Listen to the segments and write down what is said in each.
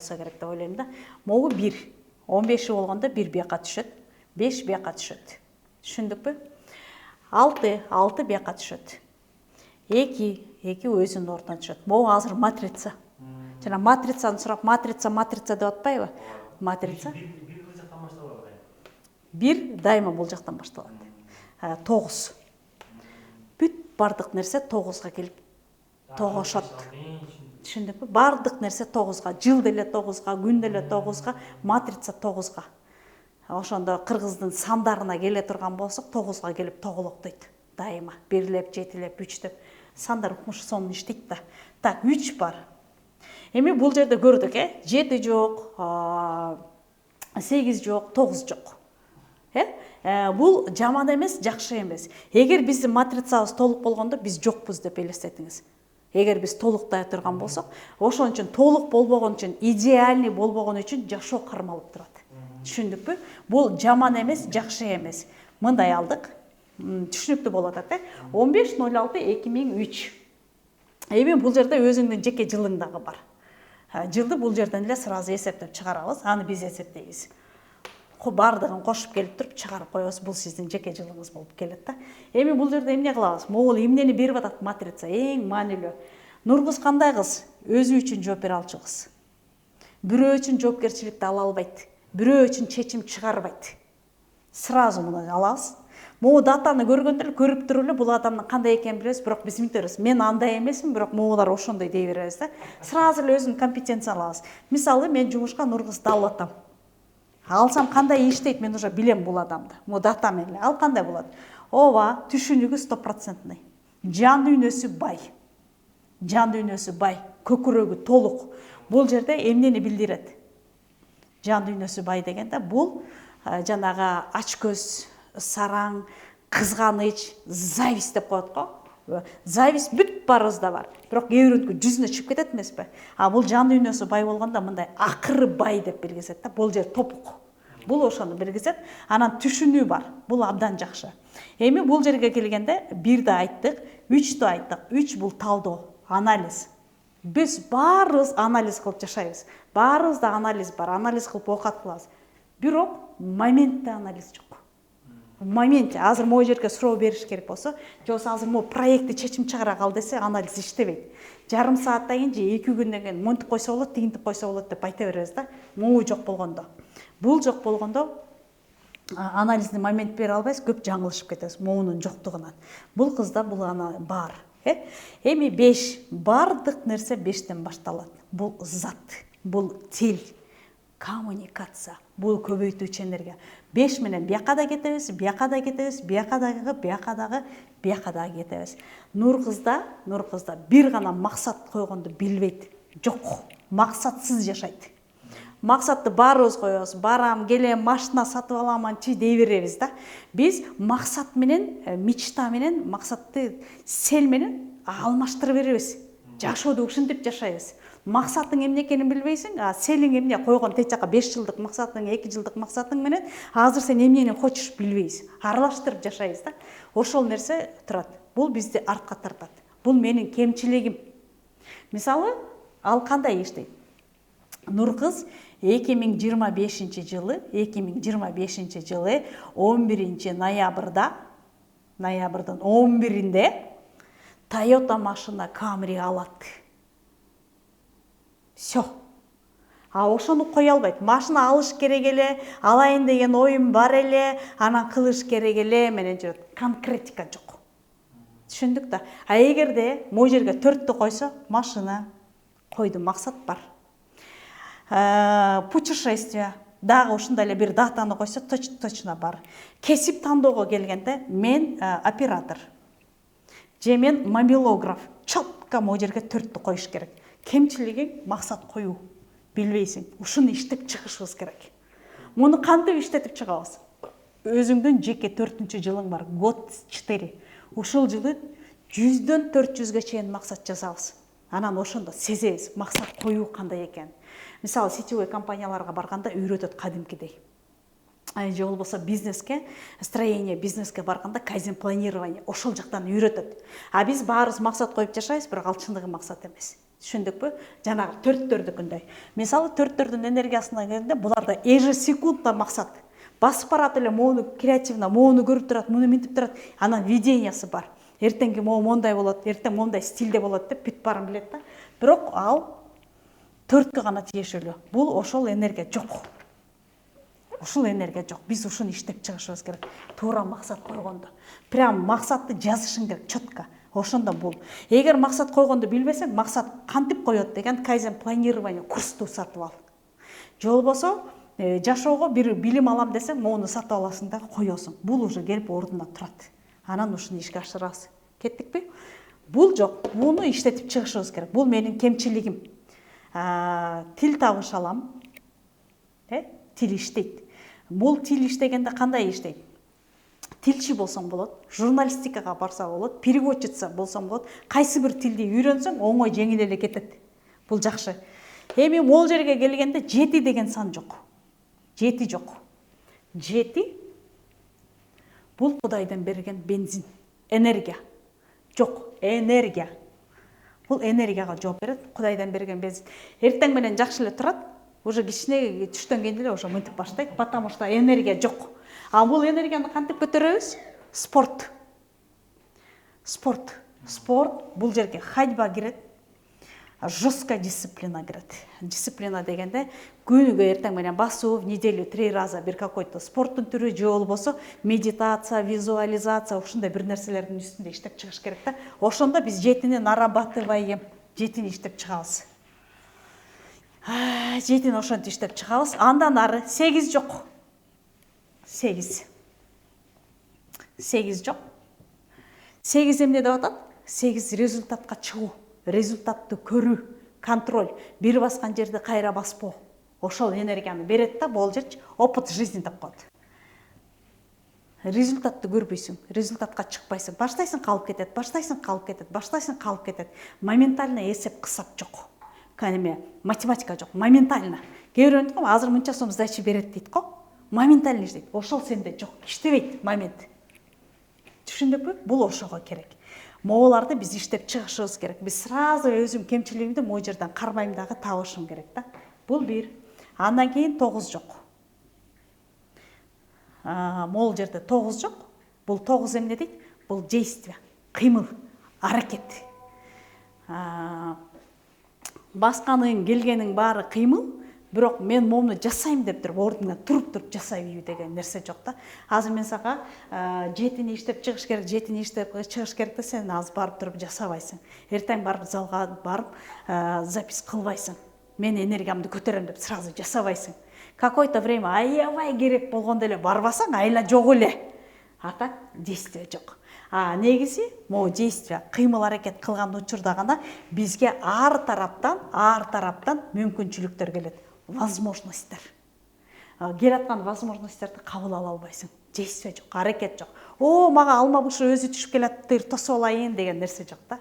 болса керек деп ойлойм да. Могу 1. 15 болгондо 1 бияка түшөт. 5 бияка түшөт. Түшүндүкпү? 6 бияка түшөт. 2 өзүнүн ордуна түшөт. Могу азыр матрица. Жана матрицаны сурап, матрица деп атпайбы? Матрица. 1 дайыма бул жактан башталат. 9. Бүт бардык нерсе 9га келип тогошот. Түшүндүкпү? Бардык нерсе 9га, жыл деле 9га, күн деле 9га, матрица 9га. Ошондо кыргыздын сандарына келе турган болсок, 9га келип тоголоктойт. Дайыма 1леп, 7леп, 3леп сандар укмушу сонун иштейт да. Так, 3 бар. Эми бул жерде көрдүк, 7 жок, 8 жок, 9 жок. Бул жаман эмес, жакшы эмес. Эгер биздин матрицабыз толук болгондо биз жокпуз деп элестетиңиз. Эгер биз толуктай турган болсок, ошон үчүн толук болбогон үчүн, идеальный болбогон үчүн жашоо кармалып турат. Түшүндүкпү? Бул жаман эмес, жакшы эмес. Мындай алдык. Түшүнүктүү болуп атат, 15.06.2003. Эми бул жерде өзүңдүн жеке жылың дагы бар. Жылды бул жерден эле сразу эсептеп чыгарабыз. Аны биз эсептейбиз. Бардыгын кошуп келип туруп чыгарып коебуз. Бул сиздин жеке жылыңыз болуп келет да. Эми бул жерде эмне кылабыз? Могул эмнени берип атат матрица? Эң маанилүү. Нургуз кандай кыз? Өзү үчүн жооп бере алчу кыз. Бирөө үчүн жоопкерчиликти ала албайт. Бирөө үчүн чечим чыгарбайт. Сразу муну алабыз. Могу датаны көргөндө эле көрүп туруп эле бул адамдын кандай экенин билебиз, бирок биз мынтип беребиз. Мен андай эмесмин, бирок могулар ошондой дей беребиз да. Сразу эле өзүнүн компетенцияны алабыз. Мисалы, мен жумушка Нургузду алып атам. Алсам кандай иштейт, мен уже билем бул адамды. Могу дата менен эле. Ал кандай болот? Ооба, түшүнүгү 100%. Жан дүйнөсү бай. Жан дүйнөсү бай, көкүрөгү толук. Бул жерде эмнени билдирет? Жан дүйнөсү бай дегенде бул жанагы ачкөз, сараң, кызганыч, зависть деп коет го. Зависть бүт баарыбызда бар. Бирок кээ бирөөнүкү жүзүнө чыгып кетет эмеспи? Бул жан дүйнөсү бай болгондо мындай акыры бай деп белгизет да. Бул жер топук. Бул ошону белгизет. Анан түшүнүү бар. Бул абдан жакшы. Эми бул жерге келгенде 1 айттык, 3 айттык. 3 бул талдоо, анализ. Биз баарыбыз анализ кылып жашайбыз. Баарыбызда анализ бар. Анализ кылып оокат кылабыз. Бирок моментте анализ жок. В моменте азыр могу жерге суроо бериш керек болсо, же болбосо азыр могу проектти чечим чыгара кал десе, анализ иштебейт. Жарым сааттан кийин же 2 күндөн кийин монтип койсо болот, тигинтип койсо болот деп айта беребиз да. Могу жок болгондо. Бул жок болгондо анализди момент бере албайсыз, көп жаңылышып кетесиз могунун жоктугунан. Бул кызда бул ана бар. Эми 5 бардык нерсе 5тен башталат. Бул зат, бул тил, коммуникация, бул көбөйтүүчү энергия. 5 менен бияка да кетебиз, бияка да кетебиз, бияка дагы кетебиз. Нуркызда бир гана максат койгонду билбейт. Жок, максатсыз жашайт. Максатты баарыбыз коебуз. Барам, келем, машина сатып аламан, дей беребиз да. Биз максат менен, мечта менен, максатты сел менен алмаштыра беребиз. Жашоодо ушинтип жашайбыз. Максатың эмне экенин билбейсиң, селиң эмне койгон тек жака 5 жылдык максатың, 2 жылдык максатың менен азыр сен эмнени хочуш билбейсиң. Аралаштырып жашайбыз да. Ошол нерсе турат. Бул бизди артка тартат. Бул менин кемчилигим. Мисалы, ал кандай иштейт? Нуркыз 2025 жылы 11 ноябрдын 11-inde Toyota машина Camry алат. Всё. Ошону кое албайт. Машина алыш керек эле, алайын деген оюм бар эле, анан кылыш керек эле менен жүрөт. Конкретика жок. Түшүндүк да. Эгерде могу жерге 4тү койсо, машина койду, максат бар. Путешествие. Дагы ушундай эле бир датаны койсо, точно бар. Кесип тандоого келгенде, мен оператор. Же мен мобилограф. Четко могу жерге 4тү коюш керек. Кемчилигиң максат коюу. Билбейсиң. Ушуну иштеп чыгышыбыз керек. Муну кантип иштетип чыгабыз? Өзүңдүн жеке 4-чү жылың бар. Год 4. Ушул жылы 100дөн 400ге чейин максат жазабыз. Анан ошондо сезебиз максат коюу кандай экен. Мисалы, сетевой компанияларга барганда үйрөтөт кадимкидей. Же болбосо бизнеске, строение бизнеске барганда кайзен планирование ошол жактан үйрөтөт. Биз баарыбыз максат коюп жашайбыз, бирок ал чындыгы максат эмес. Түшүндүкпү? Жанагы төрттөрдүкүндөй. Мисалы төрттөрдүн энергиясына келгенде буларда ежесекундно максат. Басып барат эле моуну креативно, моуну көрүп турат, муну минтип турат. Анан видениясы бар. Эртеңки могу мондай болот, эртең мондай стилде болот деп бүт баарын билет да. Бирок ал төрткө гана тиешелүү. Бул ошол энергия жок. Ушул энергия жок. Биз ушуну иштеп чыгышыбыз керек. Туура максат койгондо. Прям максатты жазышың керек четко. Ошондо бул. Эгер максат койгонду билбесең, максат кантип коет деген кайзен планирование курсту сатып ал. Же болбосо жашоого бир билим алам десең, моуну сатып аласың да коесуң. Бул уже келип ордуна турат. Анан ушуну ишке ашырабыз. Кеттикпи? Бул жок. Буну иштетип чыгышыбыз керек. Бул менин кемчилигим. Тил табыша алам. Тил иштейт. Бул тил иштегенде кандай иштейт? Тилчи болсоң болот, журналистикага барса болот, переводчица болсоң болот. Кайсы бир тилди үйрөнсөң, оңой жеңил эле кетет. Бул жакшы. Эми могул жерге келгенде 7 деген сан жок. 7 жок. 7 бул Кудайдан берген бензин, энергия. Жок, энергия. Бул энергияга жооп берет, Кудайдан берген бензин. Эртең менен жакшы эле турат, уже кичине түштөн кийин эле уже мынтип баштайт, потому что энергия жок. А бул энергияны кантип көтөрөбүз? Спорт. Спорт бул жерге ходьба кирет, жесткая дисциплина кирет. Дисциплина дегенде күнүгө эртең менен басуу, в неделю 3 раза бир какой-то спорттун түрү, же болбосо медитация, визуализация, ушундай бир нерселердин үстүндө иштеп чыгыш керек да. Ошондо биз 7-ни нарабатываем, 7-ни иштеп чыгабыз. 7-ни ошентип иштеп чыгабыз. Андан ары 8 жок. 8 жок. 8 эмне деп атат? 8 результатка чыгуу, результатты көрүү, контроль, бир баскан жерди кайра баспоо. Ошол энергияны берет да, бул жерчи опыт жизни деп коет. Результатты көрбөйсүң, результатка чыкпайсың. Баштайсың калып кетет, баштайсың калып кетет, баштайсың калып кетет. Моментально эсеп кысап жок. Кәнеме математика жок, моментально. Кейбирөөндү азыр мынча сом сдача берет дейт го. Моментально иштейт. Ошол сенде жок, иштебейт момент. Түшүндүкпү? Бул ошого керек. Могуларды биз иштеп чыгышыбыз керек. Биз сразу өзүм кемчилигимди могу жерден кармайм дагы табышым керек да. Бул бир. Андан кийин 9 жок. Могул жерде 9 жок. Бул 9 эмне дейт? Бул действие, кыймыл, аракет. Басканың, келгениң баары кыймыл. Бирок мен моуну жасайм деп туруп ордуңан туруп жасайбы деген нерсе жок да. Азыр мен сага 7-ни иштеп чыгыш керек, 7-ни иштеп чыгыш керек десең, азыр барып туруп жасабайсың. Эртең барып залга барып запись кылбайсың. Мен энергиямды көтөрөм деп сразу жасабайсың. Какой-то время аябай керек болгондо эле барбасаң, айла жок эле. А так действие жок. Негизи могу действие, кыймыл аракет кылган учурда гана бизге ар тараптан мүмкүнчүлүктөр келет. Возможностьтер. Келаткан возможностьтерди кабыл ала албайсың. Действие жок, аракет жок. Мага алма бушу өзү түшүп келатыр, тосуп алайын деген нерсе жок да.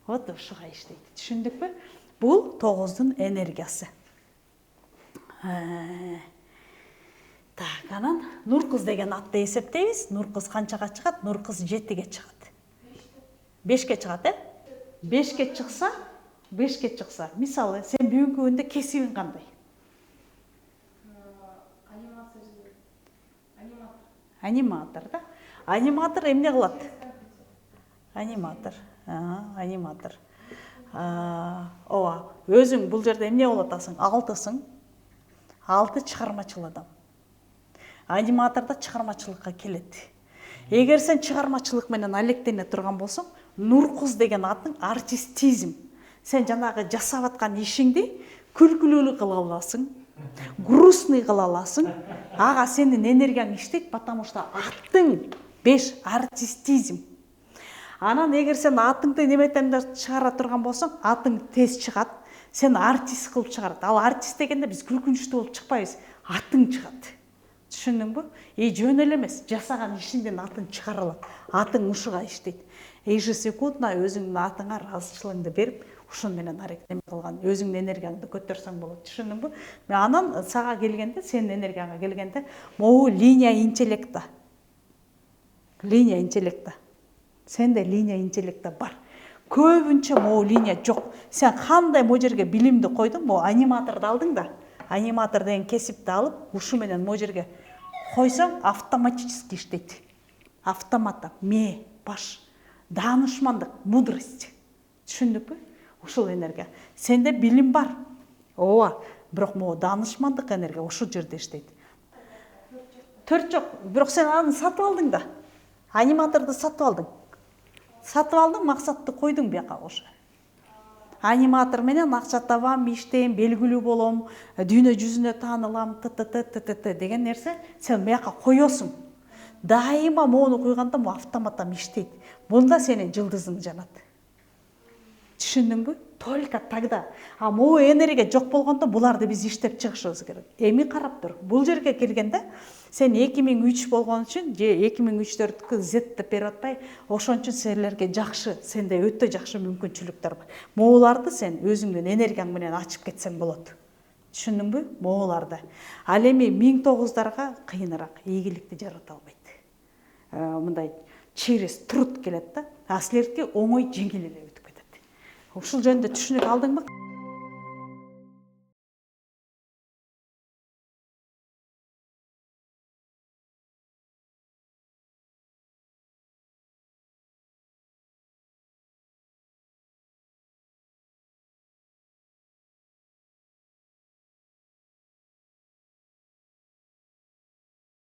Вот ушуга иштейт. Түшүндүкпү? Бул 9-дун энергиясы. Так, анан Нуркыз деген атты эсептейбиз. Нуркыз канчага чыгат? Нуркыз 7-ге чыгат. 5-ке чыгат, 5-ке чыкса, мисалы, сен бүгүнкү күндө кесибиң кандай? Аниматор, да? Аниматор эмне кылат? Аниматор. Өзүң бул жерде эмне болуп атасың? 6-сың. 6 чыгармачыл адам. Аниматорда чыгармачылыкка келет. Эгер сен чыгармачылык менен алектене турган болсоң, Нуркыз деген атың артистизм. Сен жанагы жасап аткан ишиңди күлкүлүү кыла аласың, грустный кыла аласың. Ага сенин энергияң иштейт, потому что аттың 5 артистизм. Анан эгер сен атыңды неметемде чыгара турган болсоң, атың тез чыгат. Сен артист кылып чыгарат. Ал артист дегенде биз күлкүнчтүү болуп чыкпайбыз. Атың чыгат. Түшүндүңбү? Жөн эле эмес, жасаган ишиңдин атын чыгара алат. Атың ушуга иштейт. Ежесекундно өзүңдүн атыңа ыраазычылыгыңды берип, ушун менен аракет кылган, өзүңдүн энергияңды көтөрсөң болот. Түшүндүңбү? Анан сага келгенде, сенин энергияңа келгенде, могу линия интеллекта. Сенде линия интеллекта бар. көбүнчө могу линия жок. Сен кандай могу жерге билимди койдуң, могу аниматорду алдың да, аниматор деген кесипти алып, ушу менен могу жерге койсоң, автоматически иштейт. Автоматта баш, даанышмандык, мудрость. Түшүндүкпү? Ушул энергия. Сенде билим бар. Ооба, бирок могу даанышмандык энергия ушул жерде иштейт. Төрт жок, бирок сен аны сатып алдың да. Аниматорду сатып алдың. Сатып алдың, максатты койдуң бияка ошо. Аниматор менен акча табам, иштейм, белгилүү болом, дүйнө жүзүнө таанылам, деген нерсе сен бияка коесуң. Дайыма моуну койгондо могу автоматтан иштейт. Бунда сенин жылдызың жанат. Түшүндүңбү? Только тогда. А могу энергия жок болгондо буларды биз иштеп чыгышыбыз керек. Эми карап тур. Бул жерге келгенде сен 2003 болгон үчүн же 2003-4 Z деп берип атпай, ошон үчүн силерге жакшы, сенде өтө жакшы мүмкүнчүлүктөр бар. Могуларды сен өзүңдүн энергияң менен ачып кетсең болот. Түшүндүңбү? Могуларды. Ал эми 1009дарга кыйыныраак, ийгиликти жарата албайт. Мындай через труд келет да. А силердики оңой, жеңил эле өтүп кетет. Ушул жөнүндө түшүнүк алдыңбы?